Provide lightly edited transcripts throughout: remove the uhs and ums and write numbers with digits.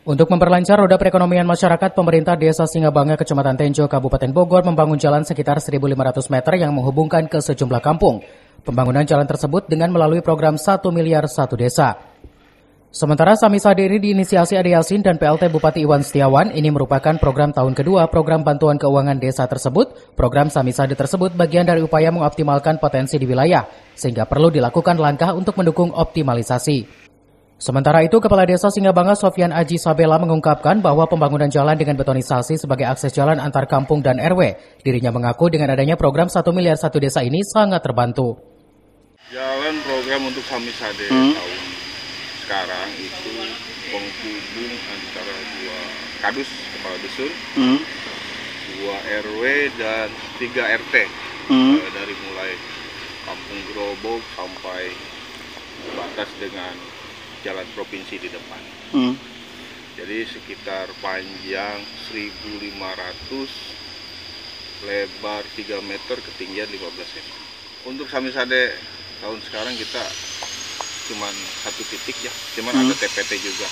Untuk memperlancar roda perekonomian masyarakat, pemerintah Desa Singabanga, Kecamatan Tenjo, Kabupaten Bogor membangun jalan sekitar 1.500 meter yang menghubungkan ke sejumlah kampung. Pembangunan jalan tersebut dengan melalui program 1 miliar 1 desa. Sementara Samisade ini diinisiasi Ade Yasin dan PLT Bupati Iwan Setiawan, ini merupakan program tahun kedua program bantuan keuangan desa tersebut. Program Samisade tersebut bagian dari upaya mengoptimalkan potensi di wilayah, sehingga perlu dilakukan langkah untuk mendukung optimalisasi. Sementara itu, Kepala Desa Singabanga Sofyan Aji Sabela mengungkapkan bahwa pembangunan jalan dengan betonisasi sebagai akses jalan antar kampung dan RW. Dirinya mengaku dengan adanya program 1 miliar 1 desa ini sangat terbantu. Jalan program untuk Samisade tahun sekarang itu penghubung antara 2 kadus kepala dusun, 2 RW dan 3 RT. Dari mulai Kampung Grobok sampai batas dengan jalan provinsi di depan. Jadi sekitar panjang 1.500, lebar 3 meter, ketinggian 15 cm. Untuk Samisade tahun sekarang kita cuman 1 titik ya, cuman ada TPT juga.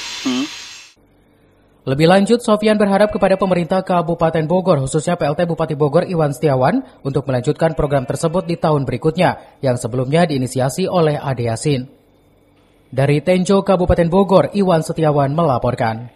Lebih lanjut, Sofyan berharap kepada pemerintah Kabupaten Bogor, khususnya PLT Bupati Bogor Iwan Setiawan, untuk melanjutkan program tersebut di tahun berikutnya, yang sebelumnya diinisiasi oleh Ade Yasin. Dari Tenjo, Kabupaten Bogor, Iwan Setiawan melaporkan.